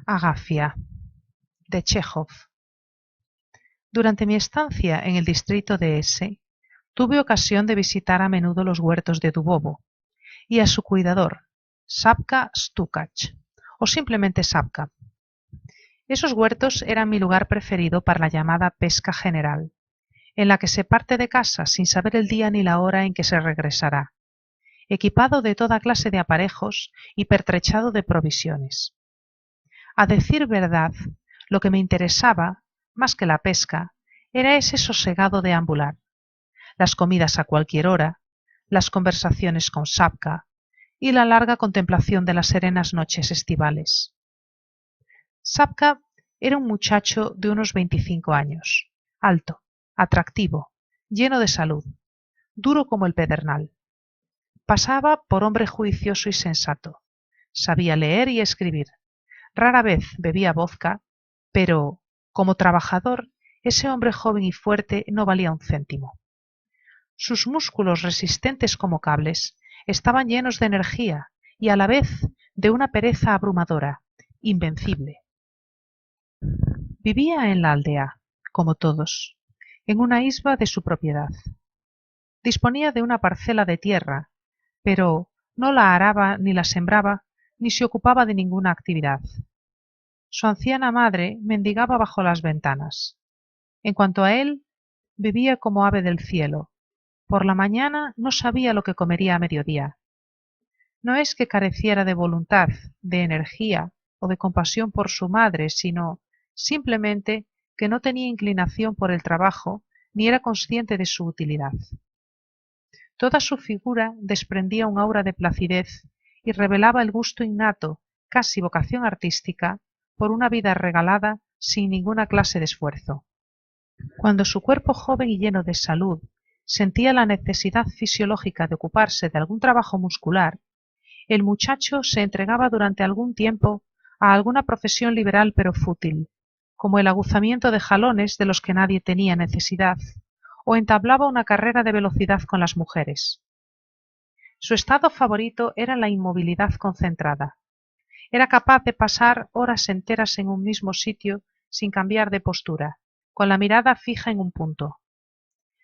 Agafia, de Chejov. Durante mi estancia en el distrito de S, tuve ocasión de visitar a menudo los huertos de Dubovo y a su cuidador, Sapka Stukach, o simplemente Sapka. Esos huertos eran mi lugar preferido para la llamada pesca general, en la que se parte de casa sin saber el día ni la hora en que se regresará, equipado de toda clase de aparejos y pertrechado de provisiones. A decir verdad, lo que me interesaba, más que la pesca, era ese sosegado deambular, las comidas a cualquier hora, las conversaciones con Sapka y la larga contemplación de las serenas noches estivales. Sapka era un muchacho de unos 25 años, alto, atractivo, lleno de salud, duro como el pedernal. Pasaba por hombre juicioso y sensato. Sabía leer y escribir. Rara vez bebía vodka, pero, como trabajador, ese hombre joven y fuerte no valía un céntimo. Sus músculos resistentes como cables estaban llenos de energía y a la vez de una pereza abrumadora, invencible. Vivía en la aldea, como todos, en una isba de su propiedad. Disponía de una parcela de tierra, pero no la araba ni la sembraba ni se ocupaba de ninguna actividad. Su anciana madre mendigaba bajo las ventanas. En cuanto a él, vivía como ave del cielo. Por la mañana no sabía lo que comería a mediodía. No es que careciera de voluntad, de energía o de compasión por su madre, sino simplemente que no tenía inclinación por el trabajo ni era consciente de su utilidad. Toda su figura desprendía un aura de placidez y revelaba el gusto innato, casi vocación artística, por una vida regalada sin ninguna clase de esfuerzo. Cuando su cuerpo joven y lleno de salud sentía la necesidad fisiológica de ocuparse de algún trabajo muscular, el muchacho se entregaba durante algún tiempo a alguna profesión liberal pero fútil, como el aguzamiento de jalones de los que nadie tenía necesidad, o entablaba una carrera de velocidad con las mujeres. Su estado favorito era la inmovilidad concentrada. Era capaz de pasar horas enteras en un mismo sitio sin cambiar de postura, con la mirada fija en un punto.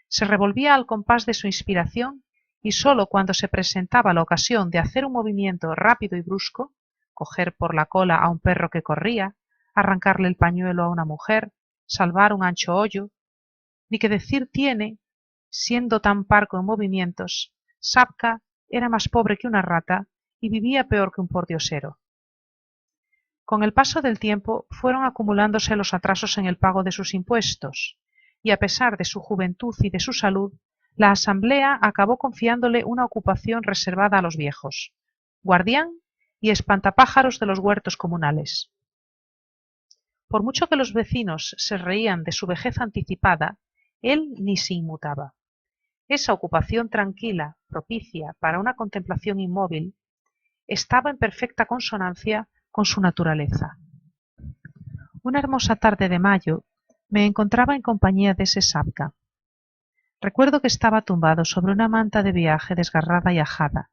Se revolvía al compás de su inspiración y sólo cuando se presentaba la ocasión de hacer un movimiento rápido y brusco, coger por la cola a un perro que corría, arrancarle el pañuelo a una mujer, salvar un ancho hoyo, ni que decir tiene, siendo tan parco en movimientos, Sapka era más pobre que una rata y vivía peor que un pordiosero. Con el paso del tiempo fueron acumulándose los atrasos en el pago de sus impuestos, y a pesar de su juventud y de su salud, la asamblea acabó confiándole una ocupación reservada a los viejos, guardián y espantapájaros de los huertos comunales. Por mucho que los vecinos se reían de su vejez anticipada, él ni se inmutaba. Esa ocupación tranquila, propicia para una contemplación inmóvil, estaba en perfecta consonancia con su naturaleza. Una hermosa tarde de mayo me encontraba en compañía de ese Sapka. Recuerdo que estaba tumbado sobre una manta de viaje desgarrada y ajada,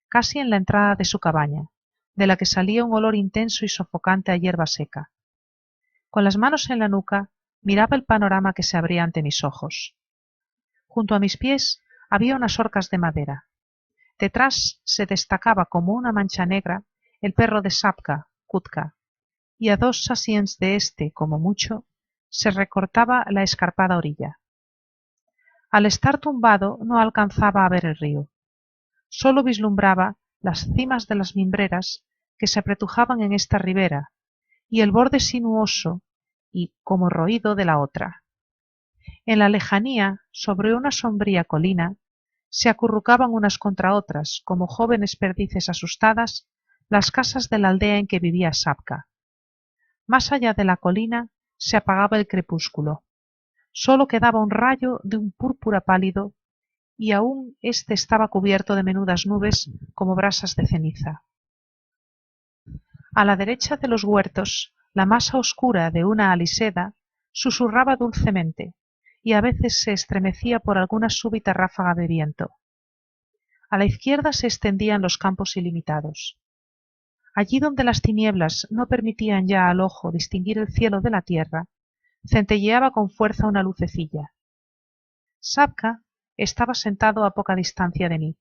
casi en la entrada de su cabaña, de la que salía un olor intenso y sofocante a hierba seca. Con las manos en la nuca, miraba el panorama que se abría ante mis ojos. Junto a mis pies había unas horcas de madera. Detrás se destacaba como una mancha negra el perro de Sapka, Kutka, y a 2 sasiens de este, como mucho, se recortaba la escarpada orilla. Al estar tumbado no alcanzaba a ver el río. Sólo vislumbraba las cimas de las mimbreras que se apretujaban en esta ribera y el borde sinuoso y como roído de la otra. En la lejanía, sobre una sombría colina, se acurrucaban unas contra otras, como jóvenes perdices asustadas, las casas de la aldea en que vivía Sapka. Más allá de la colina se apagaba el crepúsculo. Sólo quedaba un rayo de un púrpura pálido y aún éste estaba cubierto de menudas nubes como brasas de ceniza. A la derecha de los huertos, la masa oscura de una aliseda susurraba dulcemente y a veces se estremecía por alguna súbita ráfaga de viento. A la izquierda se extendían los campos ilimitados. Allí donde las tinieblas no permitían ya al ojo distinguir el cielo de la tierra, centelleaba con fuerza una lucecilla. Sabka estaba sentado a poca distancia de mí,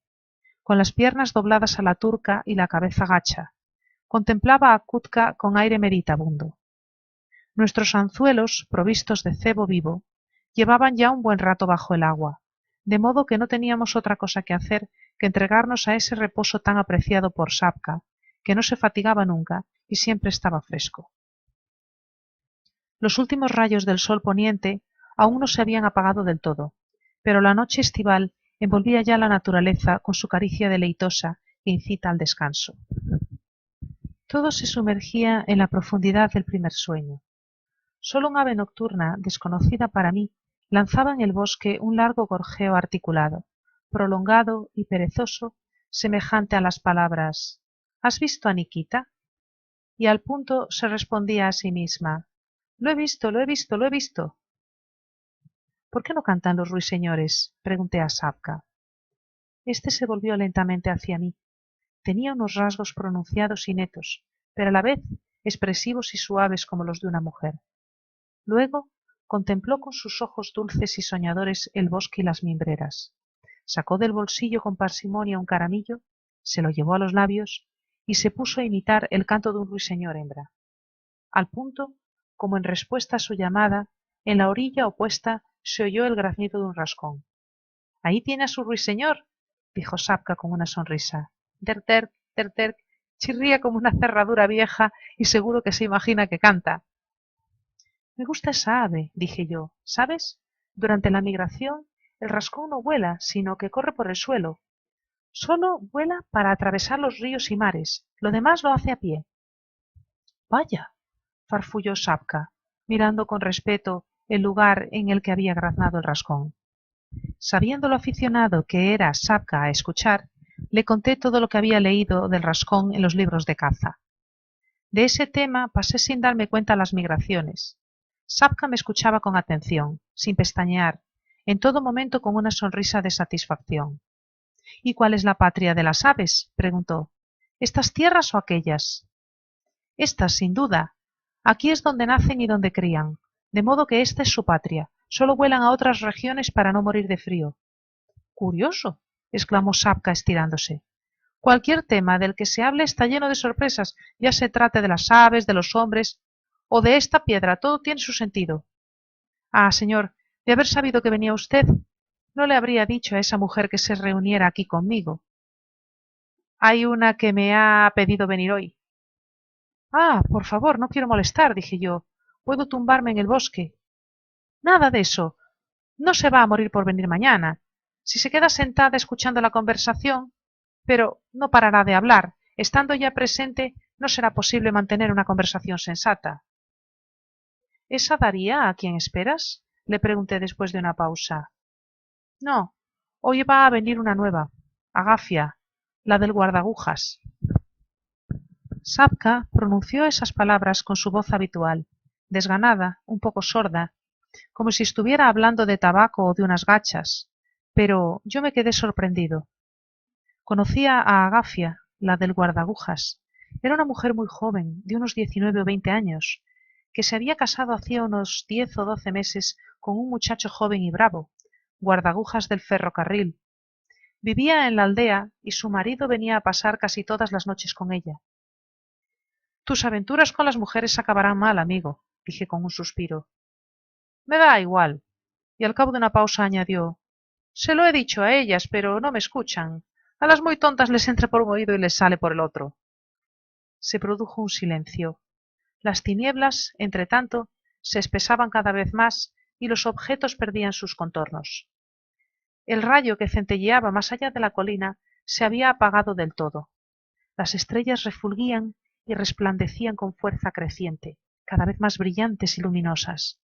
con las piernas dobladas a la turca y la cabeza gacha. Contemplaba a Kutka con aire meditabundo. Nuestros anzuelos, provistos de cebo vivo, llevaban ya un buen rato bajo el agua, de modo que no teníamos otra cosa que hacer que entregarnos a ese reposo tan apreciado por Sabka, que no se fatigaba nunca y siempre estaba fresco. Los últimos rayos del sol poniente aún no se habían apagado del todo, pero la noche estival envolvía ya la naturaleza con su caricia deleitosa que incita al descanso. Todo se sumergía en la profundidad del primer sueño. Sólo un ave nocturna, desconocida para mí, lanzaba en el bosque un largo gorjeo articulado, prolongado y perezoso, semejante a las palabras ¿Has visto a Nikita? Y al punto se respondía a sí misma Lo he visto, lo he visto, lo he visto. ¿Por qué no cantan los ruiseñores? Pregunté a Sabka. Este se volvió lentamente hacia mí. Tenía unos rasgos pronunciados y netos, pero a la vez expresivos y suaves como los de una mujer. Luego contempló con sus ojos dulces y soñadores el bosque y las mimbreras. Sacó del bolsillo con parsimonia un caramillo, se lo llevó a los labios y se puso a imitar el canto de un ruiseñor hembra. Al punto, como en respuesta a su llamada, en la orilla opuesta se oyó el graznido de un rascón. —Ahí tiene a su ruiseñor —dijo Sabka con una sonrisa. —Terterc, terterc, chirría como una cerradura vieja y seguro que se imagina que canta. —Me gusta esa ave —dije yo—, ¿sabes? Durante la migración el rascón no vuela, sino que corre por el suelo. Solo vuela para atravesar los ríos y mares, lo demás lo hace a pie. —Vaya —farfulló Sabka, mirando con respeto el lugar en el que había graznado el rascón. Sabiendo lo aficionado que era Sabka a escuchar, le conté todo lo que había leído del rascón en los libros de caza. De ese tema pasé sin darme cuenta las migraciones. Sabka me escuchaba con atención, sin pestañear, en todo momento con una sonrisa de satisfacción. —¿Y cuál es la patria de las aves? —preguntó. —¿Estas tierras o aquellas? —Estas, sin duda. Aquí es donde nacen y donde crían, de modo que esta es su patria. Solo vuelan a otras regiones para no morir de frío. —Curioso —exclamó Sabka estirándose—. Cualquier tema del que se hable está lleno de sorpresas, ya se trate de las aves, de los hombres o de esta piedra, todo tiene su sentido. Ah, señor, de haber sabido que venía usted, no le habría dicho a esa mujer que se reuniera aquí conmigo. Hay una que me ha pedido venir hoy. Ah, por favor, no quiero molestar, dije yo. Puedo tumbarme en el bosque. Nada de eso. No se va a morir por venir mañana. Si se queda sentada escuchando la conversación, pero no parará de hablar. Estando ya presente, no será posible mantener una conversación sensata. ¿Esa Daría a quien esperas? Le pregunté después de una pausa. No, hoy va a venir una nueva, Agafia, la del guardagujas. Sabka pronunció esas palabras con su voz habitual, desganada, un poco sorda, como si estuviera hablando de tabaco o de unas gachas, pero yo me quedé sorprendido. Conocía a Agafia, la del guardagujas. Era una mujer muy joven, de unos 19 o 20 años, que se había casado hacía unos 10 o 12 meses con un muchacho joven y bravo, guardagujas del ferrocarril. Vivía en la aldea y su marido venía a pasar casi todas las noches con ella. Tus aventuras con las mujeres acabarán mal, amigo, dije con un suspiro. Me da igual. Y al cabo de una pausa añadió, se lo he dicho a ellas, pero no me escuchan. A las muy tontas les entra por un oído y les sale por el otro. Se produjo un silencio. Las tinieblas, entre tanto, se espesaban cada vez más y los objetos perdían sus contornos. El rayo que centelleaba más allá de la colina se había apagado del todo. Las estrellas refulgían y resplandecían con fuerza creciente, cada vez más brillantes y luminosas.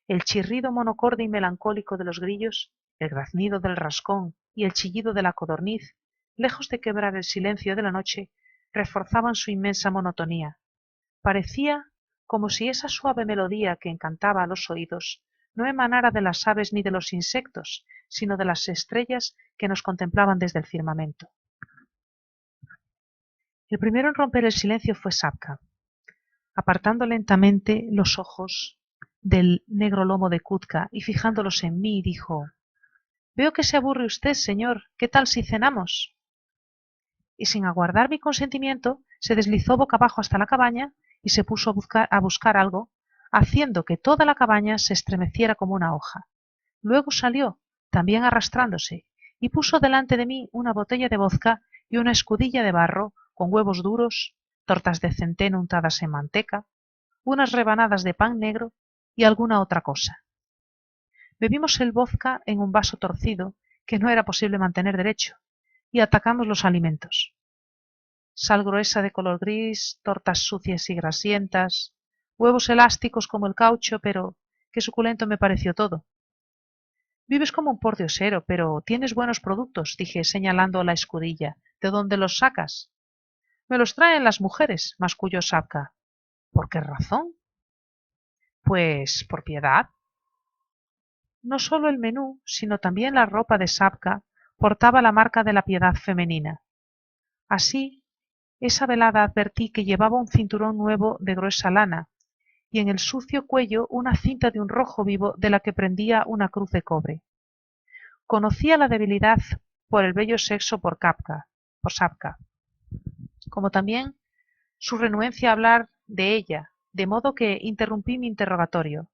El chirrido monocorde y melancólico de los grillos, el graznido del rascón y el chillido de la codorniz, lejos de quebrar el silencio de la noche, reforzaban su inmensa monotonía. Parecía como si esa suave melodía que encantaba a los oídos no emanara de las aves ni de los insectos, sino de las estrellas que nos contemplaban desde el firmamento. El primero en romper el silencio fue Sapka. Apartando lentamente los ojos del negro lomo de Kutka y fijándolos en mí, dijo: «Veo que se aburre usted, señor. ¿Qué tal si cenamos?». Y sin aguardar mi consentimiento, se deslizó boca abajo hasta la cabaña y se puso a buscar algo, haciendo que toda la cabaña se estremeciera como una hoja. Luego salió, también arrastrándose, y puso delante de mí una botella de vodka y una escudilla de barro con huevos duros, tortas de centeno untadas en manteca, unas rebanadas de pan negro y alguna otra cosa. Bebimos el vodka en un vaso torcido que no era posible mantener derecho, y atacamos los alimentos. Sal gruesa de color gris, tortas sucias y grasientas, huevos elásticos como el caucho, pero qué suculento me pareció todo. Vives como un pordiosero, pero tienes buenos productos, dije señalando la escudilla. ¿De dónde los sacas? Me los traen las mujeres, masculló Sapka. ¿Por qué razón? Pues por piedad. No solo el menú, sino también la ropa de Sapka portaba la marca de la piedad femenina. Así, esa velada advertí que llevaba un cinturón nuevo de gruesa lana y en el sucio cuello una cinta de un rojo vivo de la que pendía una cruz de cobre. Conocía la debilidad por el bello sexo por Sapka, como también su renuencia a hablar de ella, de modo que interrumpí mi interrogatorio.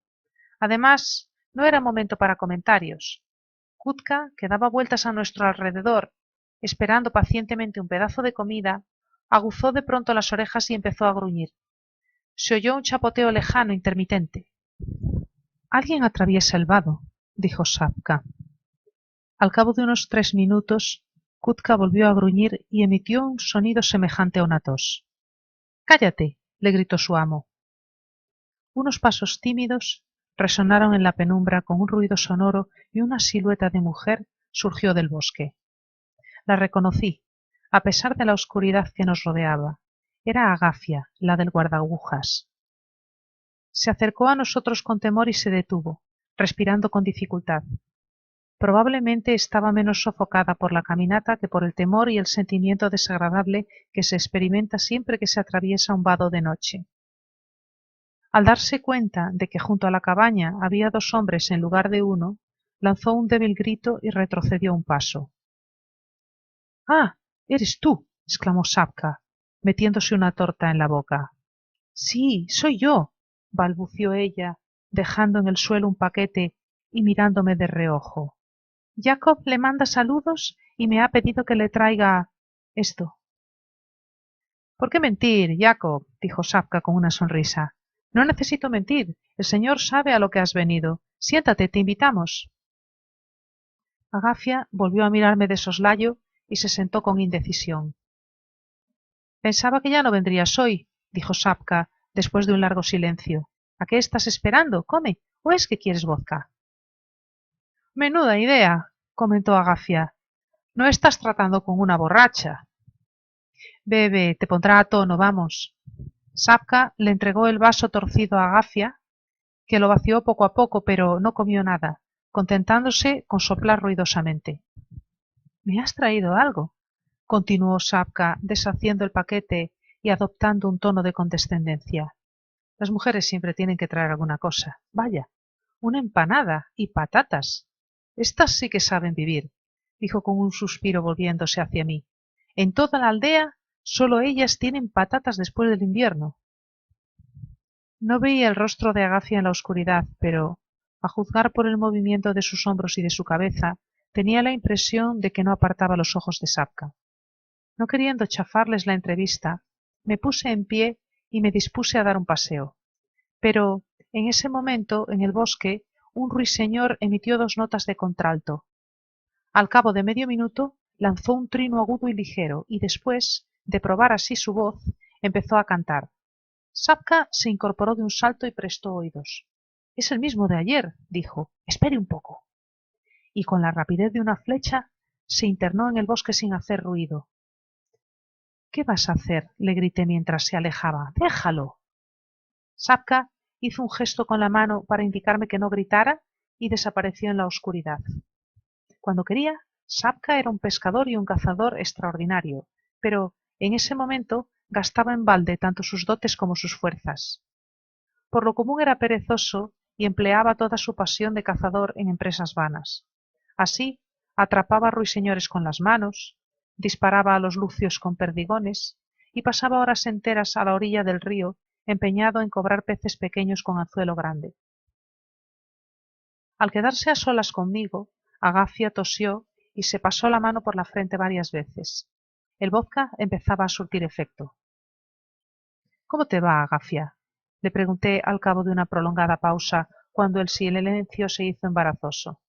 Además, no era momento para comentarios. Kutka, que daba vueltas a nuestro alrededor, esperando pacientemente un pedazo de comida, aguzó de pronto las orejas y empezó a gruñir. Se oyó un chapoteo lejano, intermitente. «Alguien atraviesa el vado», dijo Sapka. Al cabo de unos 3 minutos, Kutka volvió a gruñir y emitió un sonido semejante a una tos. «¡Cállate!», le gritó su amo. Unos pasos tímidos resonaron en la penumbra con un ruido sonoro y una silueta de mujer surgió del bosque. La reconocí, a pesar de la oscuridad que nos rodeaba. Era Agafia, la del guardaagujas. Se acercó a nosotros con temor y se detuvo, respirando con dificultad. Probablemente estaba menos sofocada por la caminata que por el temor y el sentimiento desagradable que se experimenta siempre que se atraviesa un vado de noche. Al darse cuenta de que junto a la cabaña había 2 hombres en lugar de uno, lanzó un débil grito y retrocedió un paso. «¡Ah! ¡Eres tú!», exclamó Sapka, metiéndose una torta en la boca. «Sí, soy yo», balbució ella, dejando en el suelo un paquete y mirándome de reojo. «Jacob le manda saludos y me ha pedido que le traiga esto». «¿Por qué mentir, Jacob?», dijo Sapka con una sonrisa. «No necesito mentir. El señor sabe a lo que has venido. Siéntate, te invitamos». Agafia volvió a mirarme de soslayo y se sentó con indecisión. «Pensaba que ya no vendrías hoy», dijo Sapka después de un largo silencio. «¿A qué estás esperando? Come, ¿o es que quieres vodka?». «Menuda idea», comentó Agafia. «No estás tratando con una borracha». «Bebe, te pondrá a tono, vamos». Sapka le entregó el vaso torcido a Agafia, que lo vació poco a poco, pero no comió nada, contentándose con soplar ruidosamente. «¿Me has traído algo?», continuó Sapka, deshaciendo el paquete y adoptando un tono de condescendencia. «Las mujeres siempre tienen que traer alguna cosa. Vaya, una empanada y patatas. Estas sí que saben vivir», dijo con un suspiro volviéndose hacia mí. «En toda la aldea solo ellas tienen patatas después del invierno». No veía el rostro de Agafia en la oscuridad, pero, a juzgar por el movimiento de sus hombros y de su cabeza, tenía la impresión de que no apartaba los ojos de Sapka. No queriendo chafarles la entrevista, me puse en pie y me dispuse a dar un paseo. Pero, en ese momento, en el bosque, un ruiseñor emitió 2 notas de contralto. Al cabo de medio minuto, lanzó un trino agudo y ligero, y después, de probar así su voz, empezó a cantar. Sapka se incorporó de un salto y prestó oídos. «Es el mismo de ayer», dijo. «Espere un poco». Y con la rapidez de una flecha se internó en el bosque sin hacer ruido. «¿Qué vas a hacer?», le grité mientras se alejaba. «Déjalo». Sapka hizo un gesto con la mano para indicarme que no gritara y desapareció en la oscuridad. Cuando quería, Sapka era un pescador y un cazador extraordinario, pero En ese momento gastaba en balde tanto sus dotes como sus fuerzas. Por lo común era perezoso y empleaba toda su pasión de cazador en empresas vanas. Así, atrapaba ruiseñores con las manos, disparaba a los lucios con perdigones y pasaba horas enteras a la orilla del río empeñado en cobrar peces pequeños con anzuelo grande. Al quedarse a solas conmigo, Agafia tosió y se pasó la mano por la frente varias veces. El vodka empezaba a surtir efecto. —¿Cómo te va, Agafia? —le pregunté al cabo de una prolongada pausa, cuando el silencio se hizo embarazoso.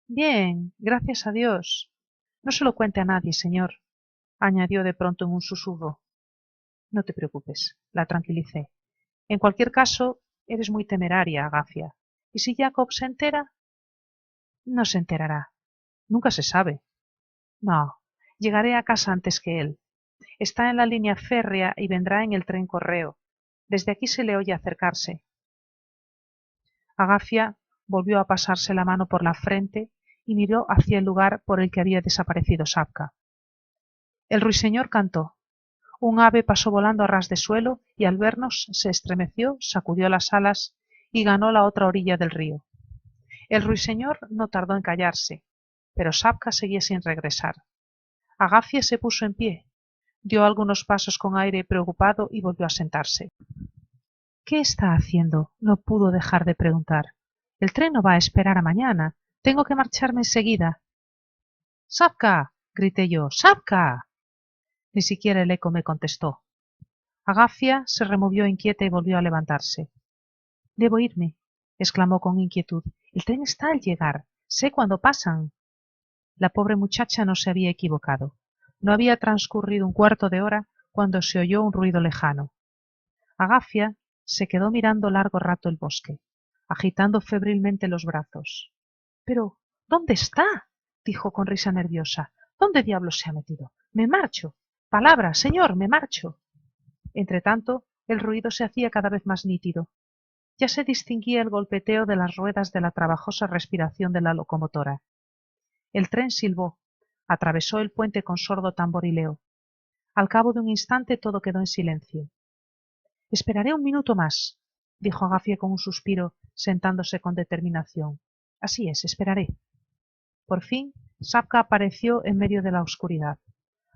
—Bien, gracias a Dios. No se lo cuente a nadie, señor —añadió de pronto en un susurro. —No te preocupes —la tranquilicé—. En cualquier caso, eres muy temeraria, Agafia. ¿Y si Jacob se entera? —No se enterará. Nunca se sabe. No, llegaré a casa antes que él. Está en la línea férrea y vendrá en el tren correo. Desde aquí se le oye acercarse. Agafia volvió a pasarse la mano por la frente y miró hacia el lugar por el que había desaparecido Sapka. El ruiseñor cantó. Un ave pasó volando a ras de suelo y al vernos se estremeció, sacudió las alas y ganó la otra orilla del río. El ruiseñor no tardó en callarse, pero Sapka seguía sin regresar. Agafia se puso en pie, dio algunos pasos con aire preocupado y volvió a sentarse. —¿Qué está haciendo? No pudo dejar de preguntar. El tren no va a esperar a mañana. Tengo que marcharme enseguida. —¡Sapka! —grité yo. —¡Sapka! Ni siquiera el eco me contestó. Agafia se removió inquieta y volvió a levantarse. —Debo irme —exclamó con inquietud—. El tren está al llegar. Sé cuándo pasan. La pobre muchacha no se había equivocado. No había transcurrido un cuarto de hora cuando se oyó un ruido lejano. Agafia se quedó mirando largo rato el bosque, agitando febrilmente los brazos. —Pero, ¿dónde está? —dijo con risa nerviosa. —¿Dónde diablos se ha metido? —Me marcho. —Palabra, señor, me marcho. Entretanto, el ruido se hacía cada vez más nítido. Ya se distinguía el golpeteo de las ruedas de la trabajosa respiración de la locomotora. El tren silbó, atravesó el puente con sordo tamborileo. Al cabo de un instante todo quedó en silencio. —Esperaré un minuto más —dijo Agafia con un suspiro, sentándose con determinación. —Así es, esperaré. Por fin, Sapka apareció en medio de la oscuridad.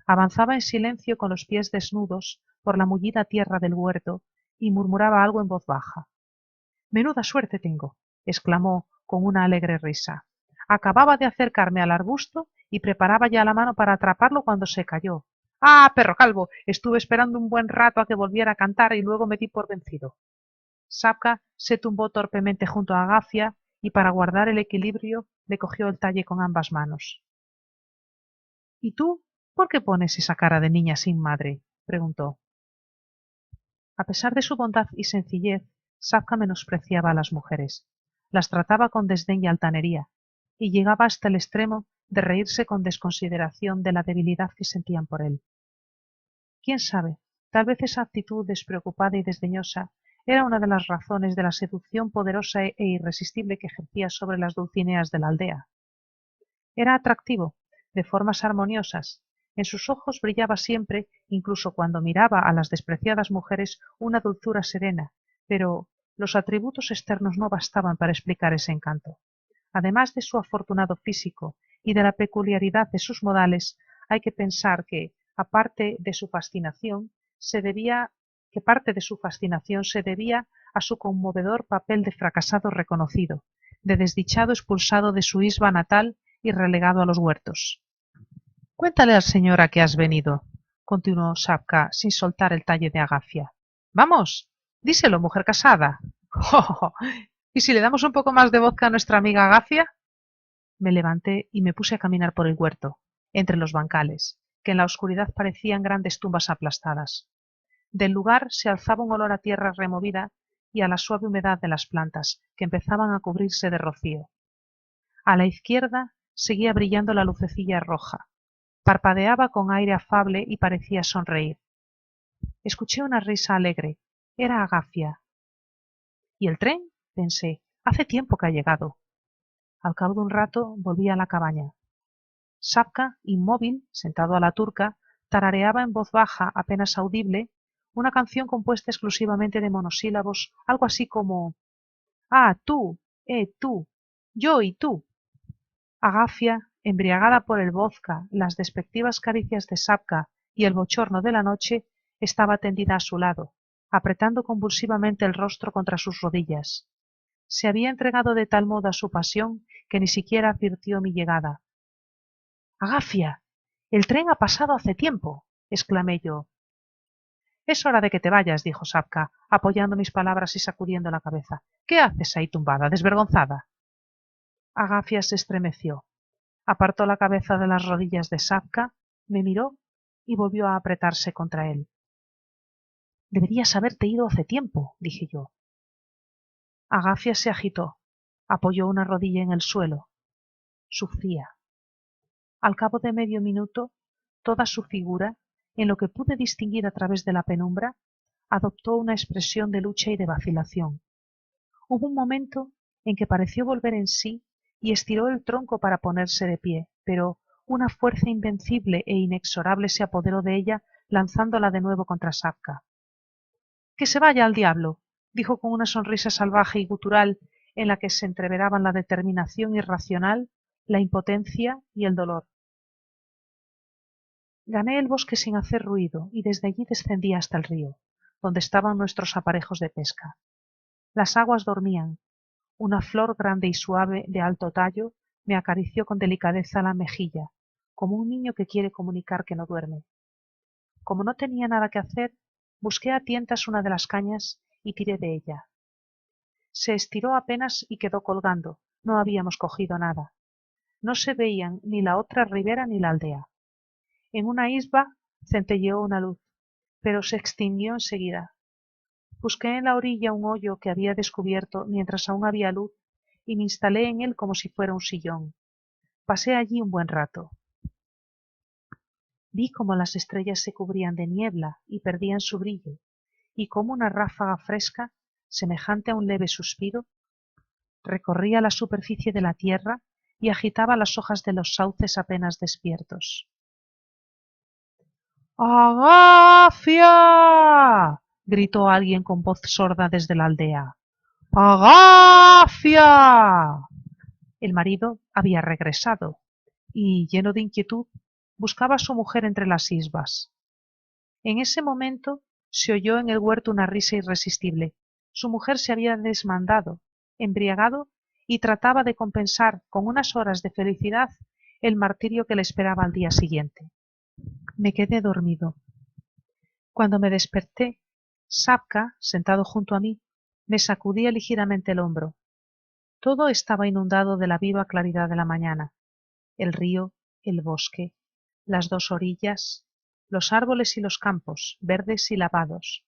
Avanzaba en silencio con los pies desnudos por la mullida tierra del huerto y murmuraba algo en voz baja. —Menuda suerte tengo —exclamó con una alegre risa—. Acababa de acercarme al arbusto y preparaba ya la mano para atraparlo cuando se cayó. —¡Ah, perro calvo! Estuve esperando un buen rato a que volviera a cantar y luego me di por vencido. Sapka se tumbó torpemente junto a Agafia y para guardar el equilibrio le cogió el talle con ambas manos. —¿Y tú? ¿Por qué pones esa cara de niña sin madre? —preguntó. A pesar de su bondad y sencillez, Sapka menospreciaba a las mujeres. Las trataba con desdén y altanería, y llegaba hasta el extremo de reírse con desconsideración de la debilidad que sentían por él. Quién sabe, tal vez esa actitud despreocupada y desdeñosa era una de las razones de la seducción poderosa e irresistible que ejercía sobre las dulcineas de la aldea. Era atractivo, de formas armoniosas. En sus ojos brillaba siempre, incluso cuando miraba a las despreciadas mujeres, una dulzura serena, pero los atributos externos no bastaban para explicar ese encanto. Además de su afortunado físico y de la peculiaridad de sus modales, hay que pensar que, parte de su fascinación se debía a su conmovedor papel de fracasado reconocido, de desdichado expulsado de su isba natal y relegado a los huertos. —Cuéntale al señor a qué has venido —continuó Sapka sin soltar el talle de Agafia—. —Vamos, díselo, mujer casada. —¡Oh! ¿Y si le damos un poco más de vodka a nuestra amiga Agafia? Me levanté y me puse a caminar por el huerto, entre los bancales, que en la oscuridad parecían grandes tumbas aplastadas. Del lugar se alzaba un olor a tierra removida y a la suave humedad de las plantas, que empezaban a cubrirse de rocío. A la izquierda seguía brillando la lucecilla roja. Parpadeaba con aire afable y parecía sonreír. Escuché una risa alegre. Era Agafia. ¿Y el tren? Pensé. Hace tiempo que ha llegado. Al cabo de un rato volví a la cabaña. Sapka, inmóvil, sentado a la turca, tarareaba en voz baja, apenas audible, una canción compuesta exclusivamente de monosílabos, algo así como «Ah, tú, yo y tú». Agafia, embriagada por el vodka, las despectivas caricias de Sapka y el bochorno de la noche, estaba tendida a su lado, apretando convulsivamente el rostro contra sus rodillas. Se había entregado de tal modo a su pasión que ni siquiera advirtió mi llegada. —¡Agafia! El tren ha pasado hace tiempo —exclamé yo. —Es hora de que te vayas —dijo Sapka, apoyando mis palabras y sacudiendo la cabeza—. ¿Qué haces ahí tumbada, desvergonzada? Agafia se estremeció, apartó la cabeza de las rodillas de Sapka, me miró y volvió a apretarse contra él. —Deberías haberte ido hace tiempo —dije yo. Agafia se agitó, apoyó una rodilla en el suelo. Sufría. Al cabo de medio minuto, toda su figura, en lo que pude distinguir a través de la penumbra, adoptó una expresión de lucha y de vacilación. Hubo un momento en que pareció volver en sí y estiró el tronco para ponerse de pie, pero una fuerza invencible e inexorable se apoderó de ella, lanzándola de nuevo contra Sapka. —¡Que se vaya al diablo! —dijo con una sonrisa salvaje y gutural en la que se entreveraban la determinación irracional, la impotencia y el dolor. Gané el bosque sin hacer ruido y desde allí descendí hasta el río, donde estaban nuestros aparejos de pesca. Las aguas dormían. Una flor grande y suave de alto tallo me acarició con delicadeza la mejilla, como un niño que quiere comunicar que no duerme. Como no tenía nada que hacer, busqué a tientas una de las cañas y tiré de ella. Se estiró apenas y quedó colgando. No habíamos cogido nada. No se veían ni la otra ribera ni la aldea. En una isba centelleó una luz, pero se extinguió enseguida. Busqué en la orilla un hoyo que había descubierto mientras aún había luz y me instalé en él como si fuera un sillón. Pasé allí un buen rato. Vi cómo las estrellas se cubrían de niebla y perdían su brillo, y cómo una ráfaga fresca, semejante a un leve suspiro, recorría la superficie de la tierra y agitaba las hojas de los sauces apenas despiertos. —¡Agafia! —gritó alguien con voz sorda desde la aldea. —¡Agafia! El marido había regresado y, lleno de inquietud, buscaba a su mujer entre las isbas. En ese momento se oyó en el huerto una risa irresistible. Su mujer se había desmandado, embriagado, y trataba de compensar con unas horas de felicidad el martirio que le esperaba al día siguiente. Me quedé dormido. Cuando me desperté, Sapka, sentado junto a mí, me sacudía ligeramente el hombro. Todo estaba inundado de la viva claridad de la mañana. El río, el bosque, las dos orillas, los árboles y los campos, verdes y lavados.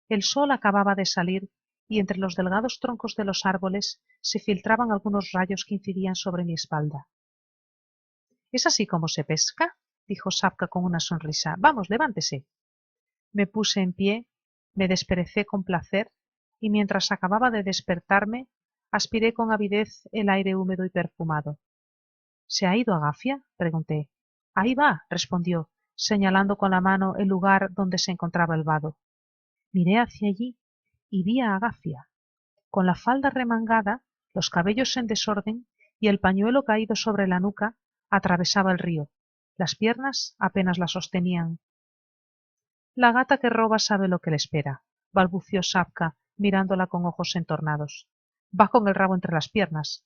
El sol acababa de salir y entre los delgados troncos de los árboles se filtraban algunos rayos que incidían sobre mi espalda. —¿Es así como se pesca? —dijo Sapka con una sonrisa. —Vamos, levántese. Me puse en pie, me desperecé con placer y mientras acababa de despertarme, aspiré con avidez el aire húmedo y perfumado. —¿Se ha ido Agafia? —pregunté. —Ahí va —respondió, señalando con la mano el lugar donde se encontraba el vado. Miré hacia allí y vi a Agafia, con la falda remangada, los cabellos en desorden y el pañuelo caído sobre la nuca, atravesaba el río. Las piernas apenas la sostenían. —La gata que roba sabe lo que le espera —balbució Sapka, mirándola con ojos entornados—. Va con el rabo entre las piernas.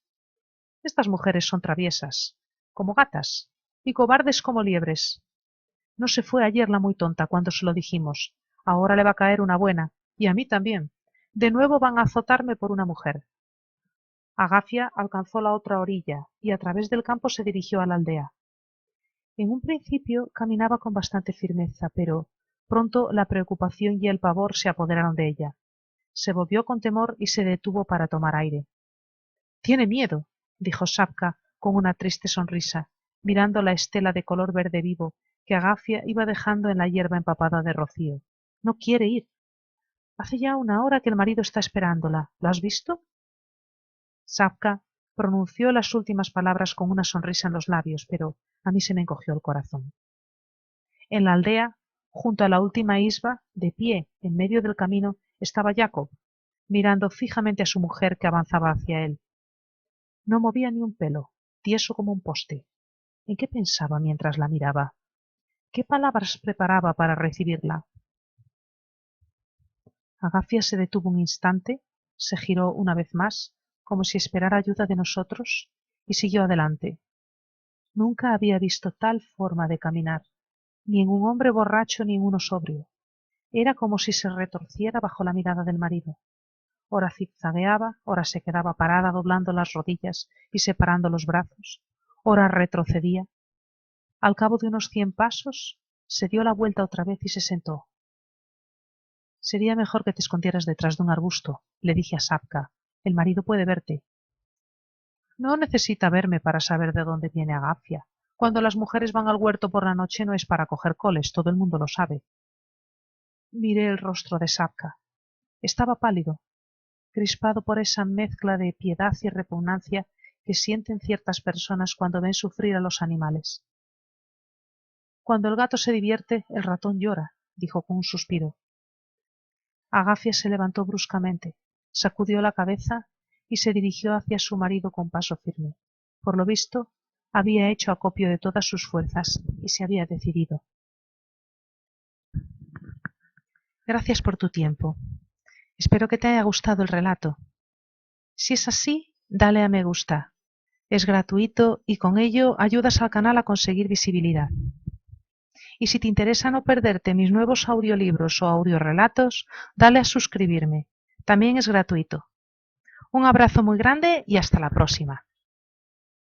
Estas mujeres son traviesas, como gatas, y cobardes como liebres. No se fue ayer la muy tonta cuando se lo dijimos. Ahora le va a caer una buena, y a mí también. De nuevo van a azotarme por una mujer. Agafia alcanzó la otra orilla y a través del campo se dirigió a la aldea. En un principio caminaba con bastante firmeza, pero pronto la preocupación y el pavor se apoderaron de ella. Se volvió con temor y se detuvo para tomar aire. —Tiene miedo —dijo Sapka con una triste sonrisa, mirando la estela de color verde vivo que Agafia iba dejando en la hierba empapada de rocío. —No quiere ir. Hace ya una hora que el marido está esperándola. ¿Lo has visto? Sapka pronunció las últimas palabras con una sonrisa en los labios, pero a mí se me encogió el corazón. En la aldea, junto a la última isba, de pie, en medio del camino, estaba Jacob, mirando fijamente a su mujer que avanzaba hacia él. No movía ni un pelo, tieso como un poste. ¿En qué pensaba mientras la miraba? ¿Qué palabras preparaba para recibirla? Agafia se detuvo un instante, se giró una vez más, como si esperara ayuda de nosotros, y siguió adelante. Nunca había visto tal forma de caminar, ni en un hombre borracho ni en uno sobrio. Era como si se retorciera bajo la mirada del marido. Ora zigzagueaba, ora se quedaba parada doblando las rodillas y separando los brazos, ora retrocedía. Al cabo de unos 100 pasos, se dio la vuelta otra vez y se sentó. Sería mejor que te escondieras detrás de un arbusto, le dije a Sapka. El marido puede verte. No necesita verme para saber de dónde viene Agafia. Cuando las mujeres van al huerto por la noche no es para coger coles, todo el mundo lo sabe. Miré el rostro de Sapka. Estaba pálido, crispado por esa mezcla de piedad y repugnancia que sienten ciertas personas cuando ven sufrir a los animales. Cuando el gato se divierte, el ratón llora, dijo con un suspiro. Agafia se levantó bruscamente, sacudió la cabeza y se dirigió hacia su marido con paso firme. Por lo visto, había hecho acopio de todas sus fuerzas y se había decidido. Gracias por tu tiempo. Espero que te haya gustado el relato. Si es así, dale a me gusta. Es gratuito y con ello ayudas al canal a conseguir visibilidad. Y si te interesa no perderte mis nuevos audiolibros o audiorelatos, dale a suscribirme. También es gratuito. Un abrazo muy grande y hasta la próxima.